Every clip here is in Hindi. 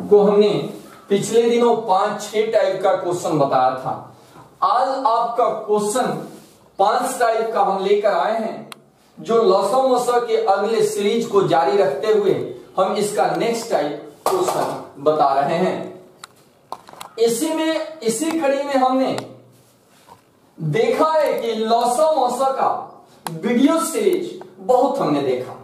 आपको हमने पिछले दिनों 5-6 टाइप का क्वेश्चन बताया था। आज आपका क्वेश्चन 5 टाइप का हम लेकर आए हैं, जो लॉसा मोसा के अगले सीरीज को जारी रखते हुए हम इसका नेक्स्ट टाइप क्वेश्चन बता रहे हैं। इसी कड़ी में हमने देखा है कि लॉसा मोसा का वीडियो सीरीज बहुत हमने देखा।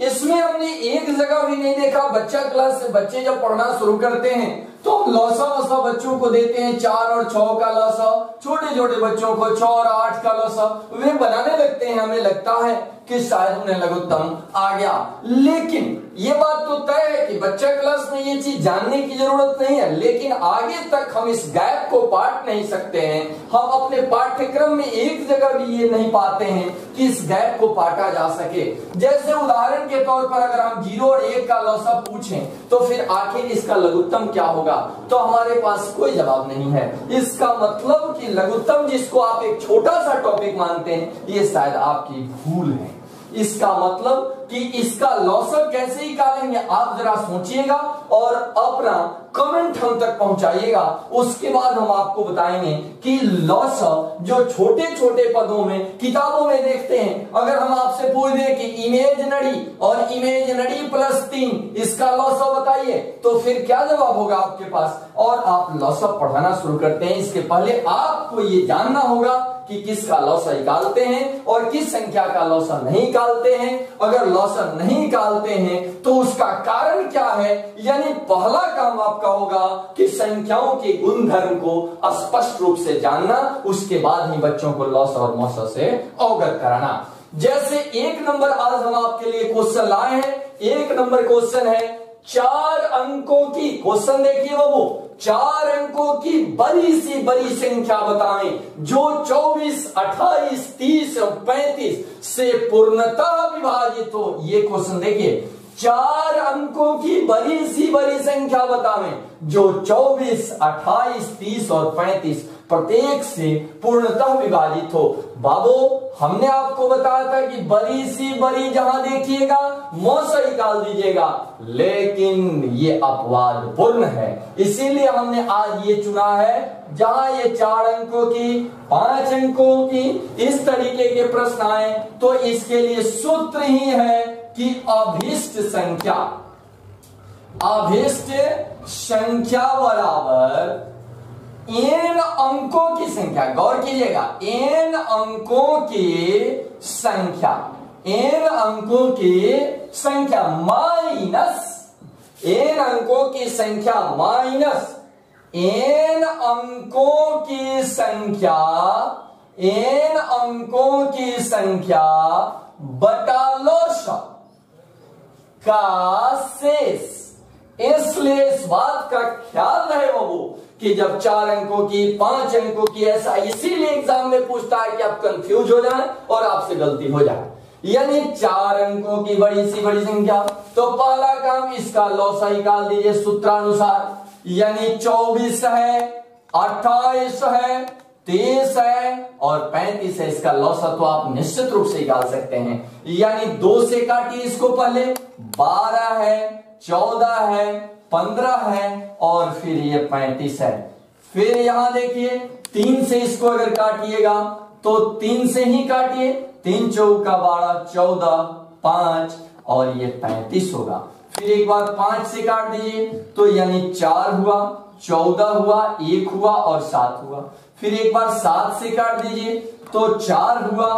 इसमें हमने एक जगह भी नहीं देखा, बच्चा क्लास से बच्चे जब पढ़ना शुरू करते हैं तो हम लॉसा मोसा बच्चों को देते हैं 4 और 6 का लॉसा, छोटे छोटे बच्चों को 6 और 8 का लॉसा वे बनाने लगते हैं। हमें लगता है कि शायद उन्हें लघुत्तम आ गया, लेकिन ये बात तो तय है कि बच्चा क्लास में ये चीज जानने की जरूरत नहीं है, लेकिन आगे तक हम इस गैप को पाट नहीं सकते हैं। हम अपने पाठ्यक्रम में एक जगह भी ये नहीं पाते हैं कि इस गैप को पाटा जा सके। जैसे उदाहरण के तौर पर अगर हम 0 और 1 का लॉसा पूछें तो फिर आखिर इसका लघुत्तम क्या होगा, तो हमारे पास कोई जवाब नहीं है। इसका मतलब कि लघुत्तम जिसको आप एक छोटा सा टॉपिक मानते हैं, ये शायद आपकी भूल है। इसका मतलब कि इसका लॉसा कैसे निकालेंगे आप जरा सोचिएगा और अपना कमेंट हम तक पहुंचाइएगा। उसके बाद हम आपको बताएंगे कि लॉसा जो छोटे छोटे पदों में किताबों में देखते हैं, अगर हम आपसे पूछ दें कि इमेजनरी और इमेजनरी प्लस 3 इसका लॉसा बताइए, तो फिर क्या जवाब होगा आपके पास, और आप लॉसा पढ़ाना शुरू करते हैं। इसके पहले आपको ये जानना होगा कि किसका लॉसा निकालते हैं और किस संख्या का लॉसा नहीं निकालते हैं। अगर लॉसा नहीं निकालते हैं तो उसका कारण क्या है, यानी पहला काम आपका होगा कि संख्याओं के गुणधर्म को स्पष्ट रूप से जानना, उसके बाद ही बच्चों को लॉसा और मौसा से अवगत कराना। जैसे 1 नंबर आज हम आपके लिए क्वेश्चन लाए हैं। 1 नंबर क्वेश्चन है 4 अंकों की, क्वेश्चन देखिए बाबू, 4 अंकों की बड़ी सी बड़ी संख्या बताएं जो 24, 28, 30 और 35 से पूर्णतः विभाजित हो। ये क्वेश्चन देखिए, 4 अंकों की बड़ी सी बड़ी संख्या बताएं जो 24, 28, 30 और 35 प्रत्येक से पूर्णतः विभाजित हो। बाबू हमने आपको बताया था कि बड़ी सी बड़ी जहां देखिएगा मौसा निकाल दीजिएगा, लेकिन ये अपवाद पूर्ण है, इसीलिए हमने आज ये चुना है जहां ये 4 अंकों की, 5 अंकों की इस तरीके के प्रश्न आए तो इसके लिए सूत्र ही है कि अभिष्ट संख्या बराबर n अंकों की संख्या, गौर कीजिएगा, n अंकों की संख्या, n अंकों की संख्या माइनस n अंकों की संख्या माइनस n अंकों की संख्या, n अंकों की संख्या बटा लॉसा का शेष। इसलिए इस बात का ख्याल रहे बाबू कि जब 4 अंकों की, 5 अंकों की, ऐसा इसीलिए एग्जाम में पूछता है कि आप कंफ्यूज हो जाए और आपसे गलती हो जाए। यानी 4 अंकों की बड़ी सी बड़ी संख्या, तो पहला काम इसका लॉसा निकाल दीजिए सूत्रानुसार, यानी 24 है, 28 है, 30 है और 35 है, इसका लॉसा तो आप निश्चित रूप से निकाल सकते हैं। यानी 2 से काटिए इसको, पहले 12 है, 14 है, 15 है और फिर ये 35 है। फिर यहां देखिए 3 से इसको अगर काटिएगा तो 3 से ही काटिए, 3 चौका 12, 14, 5 और ये 35 होगा। फिर एक बार 5 से काट दीजिए तो यानी 4 हुआ, 14 हुआ, 1 हुआ और 7 हुआ। फिर एक बार 7 से काट दीजिए तो 4 हुआ,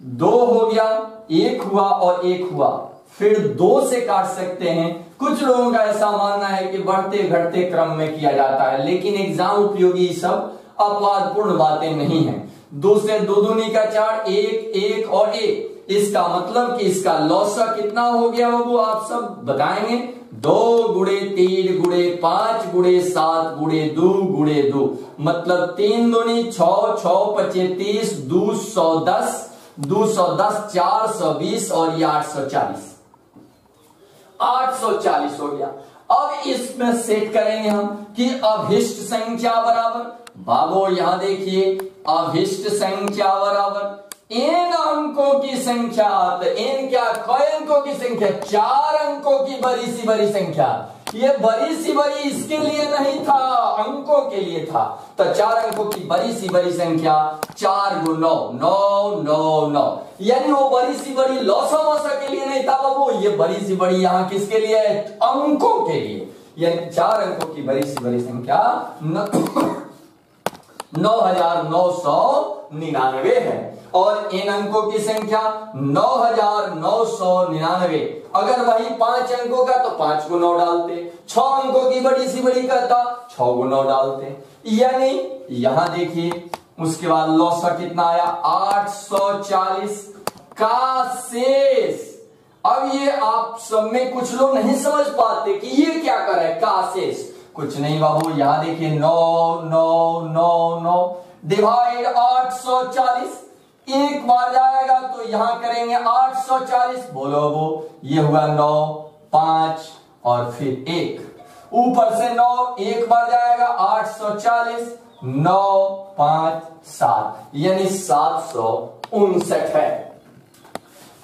2 हो गया, 1 हुआ और 1 हुआ। फिर 2 से काट सकते हैं। कुछ लोगों का ऐसा मानना है कि बढ़ते घटते क्रम में किया जाता है, लेकिन एग्जाम उपयोगी सब अपवादपूर्ण बातें नहीं है। 2 से 2 दूनी का 4, 1, 1 और 1, इसका मतलब कि इसका लॉसा कितना हो गया बाबू, आप सब बताएंगे। 2 गुणे 3 गुणे 5 गुणे 7 गुणे 2 गुणे 2, मतलब 3 दूनी 6, 6 पचे 30, 210, 420 और ये 840 हो गया। अब इसमें सेट करेंगे हम कि अभिष्ट संख्या बराबर, बाबू यहां देखिए, अभिष्ट संख्या बराबर n अंकों की संख्या, तो n क्या, कई अंकों की संख्या, 4 अंकों की बड़ी सी बड़ी संख्या, ये बड़ी सी बड़ी इसके लिए नहीं था, अंकों के लिए था। तो 4 अंकों की बड़ी सी बड़ी संख्या 4 × 9, 9 9 9, यानी वो बड़ी सी बड़ी लौसा मौसा के लिए नहीं था बाबू, ये बड़ी सी बड़ी यहाँ किसके लिए है? अंकों के लिए। यानी 4 अंकों की बड़ी सी बड़ी संख्या 9999 है और इन अंकों की संख्या 9999। अगर वही 5 अंकों का तो 5 को 9 डालते, 6 अंकों की बड़ी सी बड़ी कहता 6 को 9 डालते। यानी यहां देखिए उसके बाद लौसा कितना आया? 840 का शेष। अब ये आप सब में कुछ लोग नहीं समझ पाते कि ये क्या कर रहा है का शेष। कुछ नहीं बाबू, यहां देखिए 9 9 9 9 डिवाइड 840, एक बार जाएगा तो यहां करेंगे 840, बोलो वो ये हुआ 9 5 और फिर 1, ऊपर से 9 एक बार जाएगा 840, 9 5 7, यानी 759 है।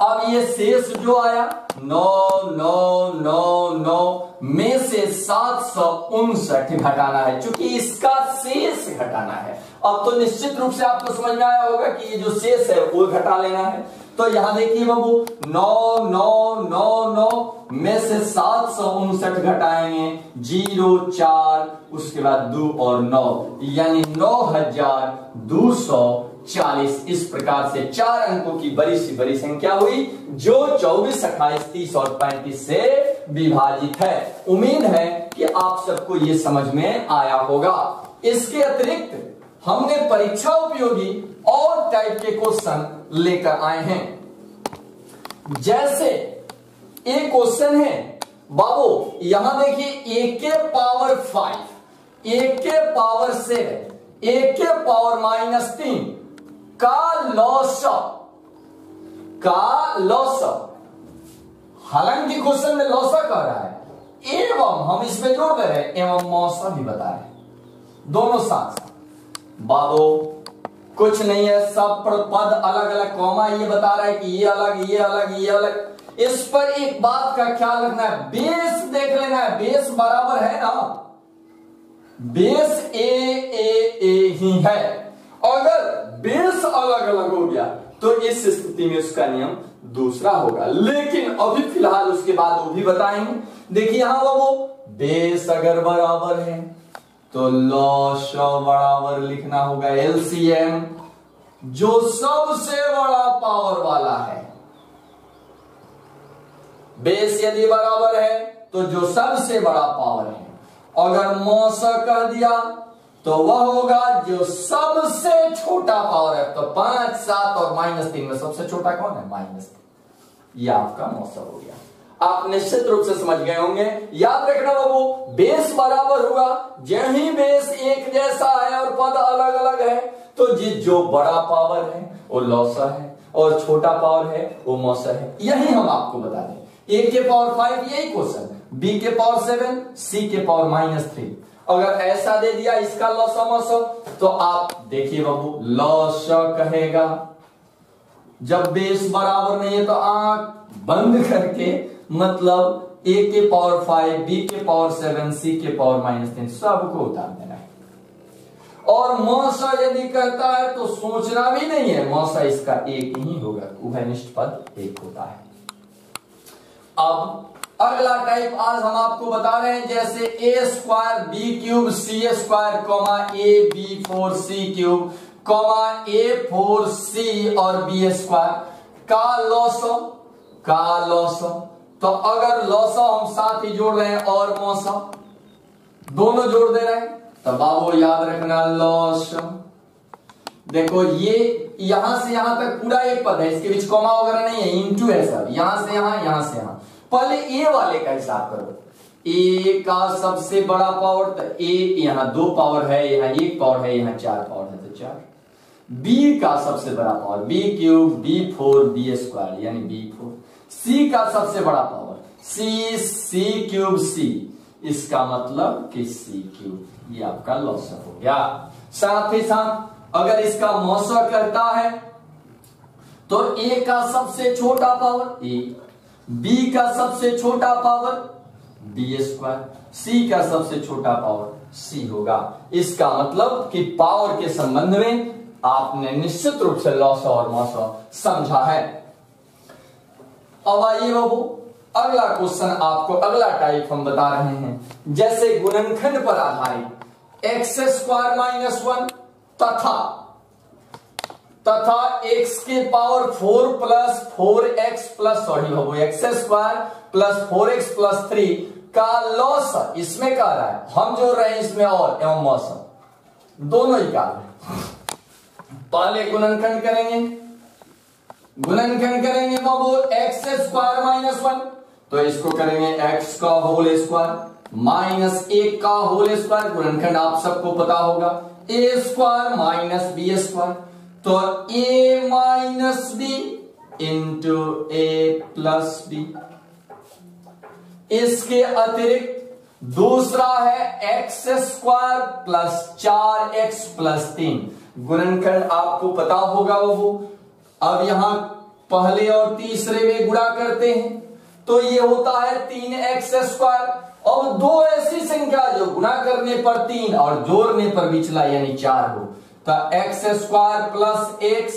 अब ये शेष जो आया 9 9 9 9 में से 759 घटाना है, क्योंकि इसका शेष घटाना है। अब तो निश्चित रूप से आपको समझ में आया होगा कि ये जो शेष है वो घटा लेना है। तो यहां देखिए बाबू 9 9 9 9 में से 759 घटाएंगे 0 4, उसके बाद 2 और 9, यानी 9240। इस प्रकार से 4 अंकों की बड़ी सी बड़ी संख्या हुई जो 24, 28, 30 और 35 से विभाजित है। उम्मीद है कि आप सबको ये समझ में आया होगा। इसके अतिरिक्त हमने परीक्षा उपयोगी और टाइप के क्वेश्चन लेकर आए हैं। जैसे एक क्वेश्चन है बाबू, यहां देखिए a के पावर 5, a के पावर 7, a के पावर -3 का लौसा। हालांकि क्वेश्चन में लौसा कह रहा है, एवं हम इसमें जोड़ दे रहे हैं, एवं मौसा भी बता रहे हैं, दोनों साथ साथ। बाबू कुछ नहीं है, सब पद अलग अलग कॉमा ये बता रहा है कि ये अलग ये अलग ये अलग। इस पर एक बात का ख्याल रखना है, बेस देख लेना है, बेस बराबर है ना, बेस ए ही है। अगर बेस अलग अलग हो गया तो इस स्थिति में उसका नियम दूसरा होगा, लेकिन अभी फिलहाल उसके बाद वो भी बताएंगे। देखिए यहां वो बेस अगर बराबर है तो लॉसा बराबर लिखना होगा एलसीएम, जो सबसे बड़ा पावर वाला है। बेस यदि बराबर है तो जो सबसे बड़ा पावर है। अगर मौसा कह दिया तो वह होगा जो सबसे छोटा पावर है। तो 5 7 और -3 में सबसे छोटा कौन है? -3। यह आपका मौसा हो गया। आप निश्चित रूप से समझ गए होंगे। याद रखना बाबू, बेस बराबर होगा, जहीं बेस एक जैसा है और पद अलग अलग है तो जो बड़ा पावर है वो लौसा है और छोटा पावर है वो मौसा है। यही हम आपको बता दें। a के पावर 5 यही क्वेश्चन, b के पावर 7, c के पावर -3। अगर ऐसा दे दिया इसका लौसा मौसा तो आप देखिए बाबू, लौसा कहेगा जब बेस बराबर नहीं है तो आंख बंद करके, मतलब a के पावर 5, b के पावर 7, c के पावर -3 सबको उतार देना है। और मौसा यदि कहता है तो सोचना भी नहीं है, मौसा इसका एक ही होगा, उभयनिष्ठ पद एक होता है। अब अगला टाइप आज हम आपको बता रहे हैं, जैसे a² b³ c² ab4c³ a4c और b² का लौसा। तो अगर लौसा हम साथ ही जोड़ रहे हैं और मौसा दोनों जोड़ दे रहे हैं तो बाबू याद रखना लौसा। देखो ये यहां से यहां तक पूरा एक पद है, इसके बीच कॉमा वगैरह नहीं है, इंटू है सब, यहां से यहां। पहले ए वाले का हिसाब करो। ए का सबसे बड़ा पावर, तो ए यहां 2 पावर है, यहां 1 पावर है, यहां 4 पावर है तो 4। बी का सबसे बड़ा पावर b³ b4 b² यानी b4। सी का सबसे बड़ा पावर c³ c, इसका मतलब कि c³, ये आपका लौसा हो गया। साथ ही साथ अगर इसका मौसा करता है तो a का सबसे छोटा पावर a, b का सबसे छोटा पावर बी स्क्वायर, सी का सबसे छोटा पावर सी होगा। इसका मतलब कि पावर के संबंध में आपने निश्चित रूप से लॉसा और मॉसा समझा है। अब आइए बाबू अगला क्वेश्चन, आपको अगला टाइप हम बता रहे हैं। जैसे गुणनखंड पर आधारित एक्स स्क्वायर माइनस 1 तथा एक्स के पावर 4 प्लस 4x प्लस बाबू x square plus 4x plus 3 का लॉस इसमें कह रहा है, हम जोड़ रहे हैं इसमें और एवं मौसम दोनों ही काल है। पहले गुणनखंड करेंगे बाबू एक्स स्क्वायर माइनस 1, तो इसको करेंगे एक्स का होल स्क्वायर माइनस 1 का होल स्क्वायर, गुणनखंड आप सबको पता होगा, ए स्क्वायर माइनस बी स्क्वायर, तो ए माइनस बी इंटू ए प्लस बी। इसके अतिरिक्त दूसरा है x square plus 4x plus 3, गुणनखंड आपको पता होगा बाबू। अब यहां पहले और तीसरे में गुणा करते हैं तो ये होता है 3x स्क्वायर। अब दो ऐसी संख्या जो गुणा करने पर 3 और जोड़ने पर बिचला यानी 4 हो, तो x square plus x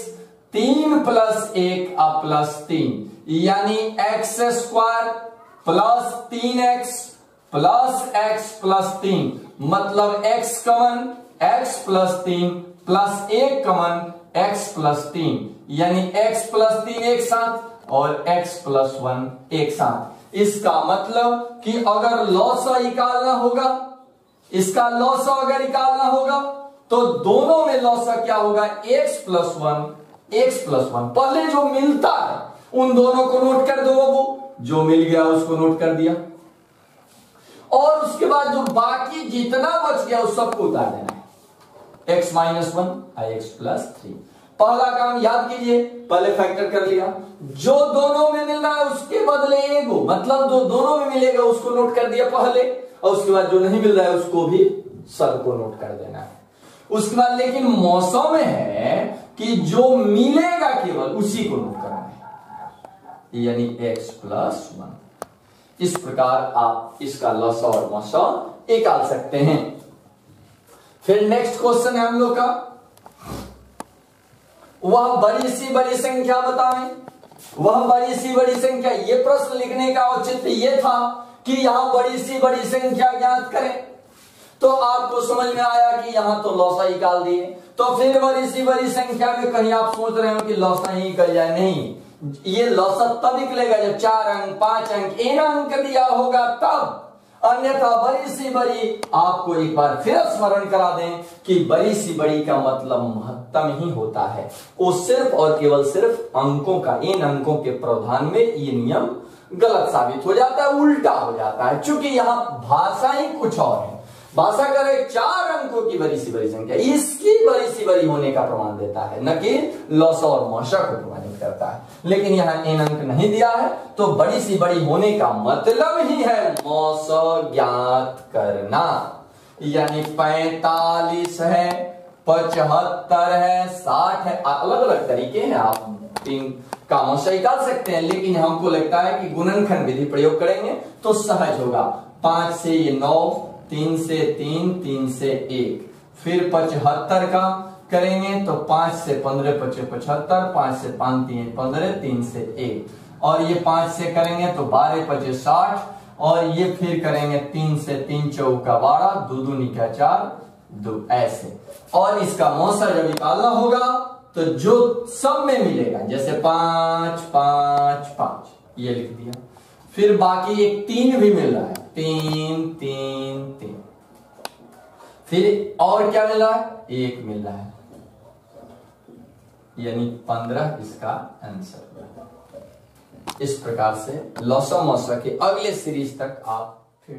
3 plus 1 plus 3 यानी x square plus 3x plus x plus 3, मतलब x कमन x प्लस 3 प्लस 1 कमन x प्लस 3 यानी x प्लस 3 एक साथ और x प्लस 1 एक साथ। इसका मतलब कि अगर लॉसा निकालना होगा, इसका लॉसा अगर निकालना होगा तो दोनों में लॉसा क्या होगा, x प्लस 1 पहले जो मिलता है उन दोनों को नोट कर दो बाबू, जो मिल गया उसको नोट कर दिया और उसके बाद जो बाकी जितना बच गया उस सबको उतार देना है, x माइनस 1 x प्लस 3। पहला काम याद कीजिए, पहले फैक्टर कर लिया, जो दोनों में मिल रहा है उसके बदले एगो, मतलब जो दोनों में मिलेगा उसको नोट कर दिया पहले, और उसके बाद जो नहीं मिल रहा है उसको भी सबको नोट कर देना है। उसके बाद लेकिन मौसम में है कि जो मिलेगा केवल उसी को नोट करना है, यानी x प्लस 1। इस प्रकार आप इसका लॉसा और मौसा निकाल सकते हैं। फिर नेक्स्ट क्वेश्चन है हम लोग का, वह बड़ी सी बड़ी संख्या बताएं, वह बड़ी सी बड़ी संख्या। ये प्रश्न लिखने का औचित्य ये था कि यहां बड़ी सी बड़ी संख्या ज्ञात करें, तो आपको समझ में आया कि यहां तो लॉसा निकाल दिए, तो फिर बड़ी सी बड़ी संख्या में कहीं आप सोच रहे हो कि लॉसा ही निकल जाए, नहीं, ये लॉसा तब निकलेगा जब 4 अंक 5 अंक n अंक दिया होगा तब, अन्यथा बड़ी सी बड़ी। आपको एक बार फिर स्मरण करा दें कि बड़ी सी बड़ी का मतलब महत्तम ही होता है, वो सिर्फ और केवल सिर्फ अंकों का, इन अंकों के प्रावधान में ये नियम गलत साबित हो जाता है, उल्टा हो जाता है, क्योंकि यहां भाषा ही कुछ और है। भाषा करे 4 अंकों की बड़ी सी बड़ी संख्या, इसकी बड़ी सी बड़ी होने का प्रमाण देता है, न कि लॉसा और मौसा को प्रमाणित करता है। लेकिन यहां n अंक नहीं दिया है, तो बड़ी सी बड़ी होने का मतलब ही है मौसा ज्ञात करना, यानी 45 है, 75 है, 60 है, अलग अलग तरीके हैं, आप 3 का मौसा निकाल सकते हैं, लेकिन हमको लगता है कि गुणनखंड विधि प्रयोग करेंगे तो सहज होगा। 5 से ये 9, 3 से 3, 3 से 1, फिर 75 का करेंगे तो 5 से 15 25 75, 5 से 5 3 15, 3 से 1, और ये 5 से करेंगे तो 12 25 60, और ये फिर करेंगे 3 से 3 चौका 12, 2 2 निका 4 2, ऐसे। और इसका मौसा जब निकालना होगा तो जो सब में मिलेगा, जैसे 5 5 5 ये लिख दिया, फिर बाकी एक 3 भी मिल रहा है, 3 3 3, फिर और क्या मिल रहा है, 1 मिल रहा है, यानी 15 इसका आंसर। इस प्रकार से लॉसा मौसा के अगले सीरीज तक आप फिर